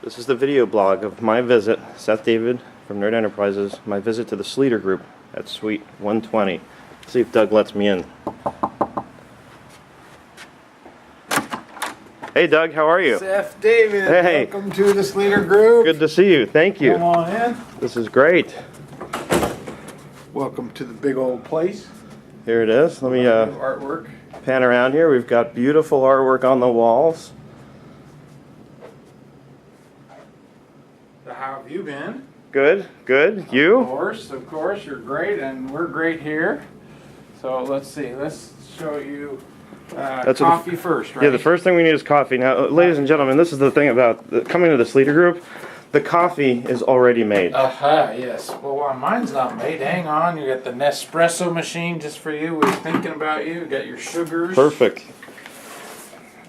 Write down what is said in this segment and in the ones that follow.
This is the video blog of my visit, Seth David from Nerd Enterprises, my visit to the Sleeter group at Suite 120. Let's see if Doug lets me in. Hey Doug, how are you? Seth David, hey. Welcome to the Sleeter group. Good to see you, thank you. Come on in. This is great. Welcome to the big old place. Here it is. Let me artwork. Pan around here. We've got beautiful artwork on the walls. So how have you been? Good, good. You? Of course, you're great, and we're great here. So let's see. Let's show you coffee first, right? Yeah, the first thing we need is coffee. Now, ladies and gentlemen, this is the thing about coming to the Sleeter group. The coffee is already made. Yes. Well, mine's not made. Hang on. You got the Nespresso machine just for you. We're thinking about you. You got your sugars. Perfect.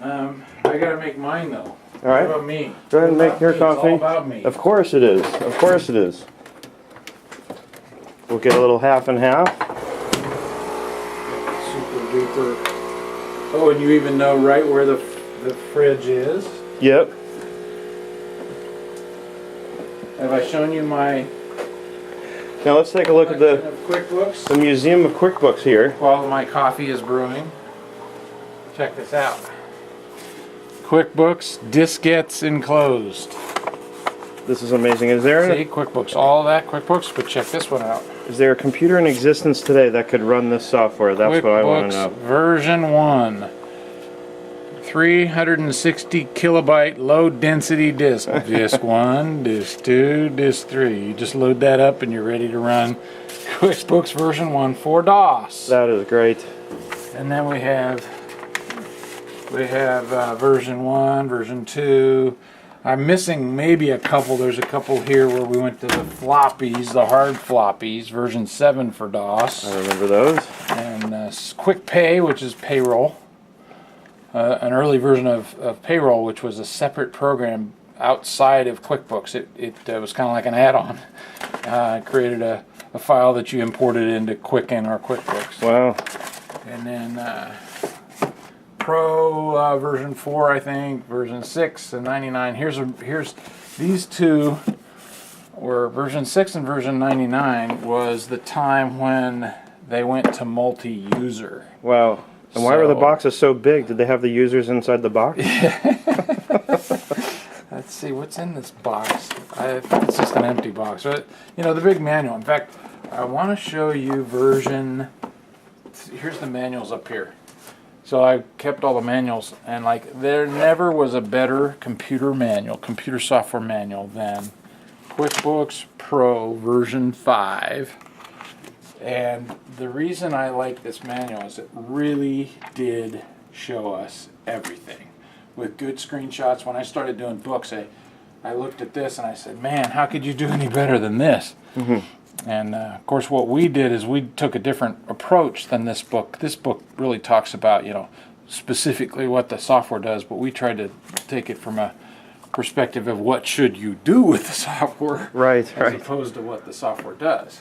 I gotta make mine though. All right. What about me? Go ahead and make your coffee. It's all about me. Of course it is. Of course it is. We'll get a little half and half. Super duper. Oh, and you even know right where the fridge is? Yep. Have I shown you my Now let's take a look at the QuickBooks? Museum of QuickBooks here. While my coffee is brewing. Check this out. QuickBooks, diskettes enclosed. This is amazing. Is there See, QuickBooks, all that QuickBooks, but check this one out. Is there a computer in existence today that could run this software? That's QuickBooks what I want to know. version 1. 360 kilobyte low density disk. Disk 1, disk 2, disk 3. You just load that up and you're ready to run QuickBooks version 1 for DOS. That is great. And then we have version 1, version 2. I'm missing maybe a couple. There's a couple here where we went to the floppies, the hard floppies, version 7 for DOS. I remember those. And QuickPay, which is payroll. An early version of payroll, which was a separate program outside of QuickBooks. It was kind of like an add-on. It created a file that you imported into Quicken or QuickBooks. Wow. And then Pro version 4, I think, version 6 and 99. Here's these two were version 6 and version 99 was the time when they went to multi-user. Wow. And why were the boxes so big? Did they have the users inside the box? Let's see, what's in this box? It's just an empty box. You know, the big manual. In fact, I want to show you version... Here's the manuals up here. So I kept all the manuals, and like there never was a better computer software manual than QuickBooks Pro version 5. And the reason I like this manual is it really did show us everything with good screenshots. When I started doing books, I looked at this and I said, man, how could you do any better than this? Mm-hmm. And of course what we did is we took a different approach than this book. This book really talks about, you know, specifically what the software does, but we tried to take it from a perspective of what should you do with the software, right, as opposed to what the software does.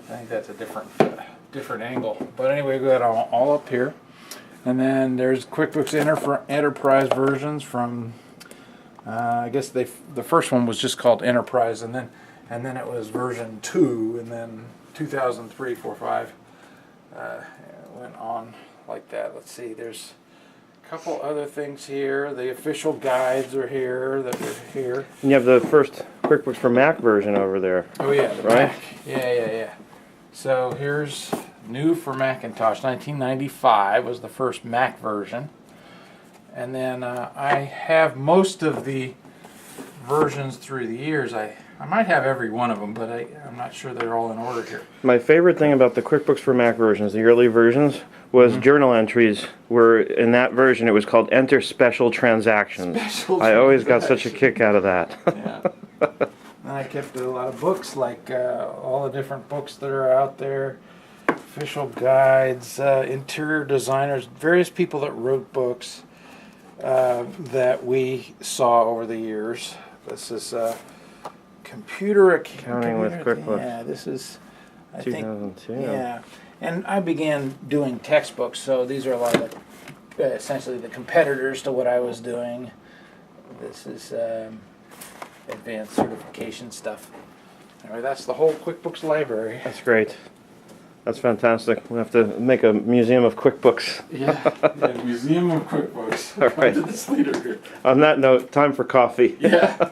I think that's a different angle. But anyway, we got all up here. And then there's QuickBooks Enterprise versions from, I guess the first one was just called Enterprise, and then it was version 2, and then 2003, 4, 5 went on like that. Let's see, there's a couple other things here. The official guides are here that are here. And you have the first QuickBooks for Mac version over there. Oh yeah, the right? Mac. Yeah. So here's new for Macintosh. 1995 was the first Mac version. And then I have most of the versions through the years. I might have every one of them, but I'm not sure they're all in order here. My favorite thing about the QuickBooks for Mac versions, the early versions, was journal entries were, in that version, it was called Enter Special Transactions. I always got such a kick out of that. Yeah. And I kept a lot of books, like all the different books that are out there, official guides, interior designers, various people that wrote books that we saw over the years. This is computer accounting with QuickBooks. Yeah, this is, I 2002. think, yeah. And I began doing textbooks, so these are like essentially the competitors to what I was doing. This is advanced certification stuff. Anyway, that's the whole QuickBooks library. That's great. That's fantastic. We'll have to make a museum of QuickBooks. Yeah, Museum of QuickBooks. All right. To the Sleeter here. On that note, time for coffee. Yeah.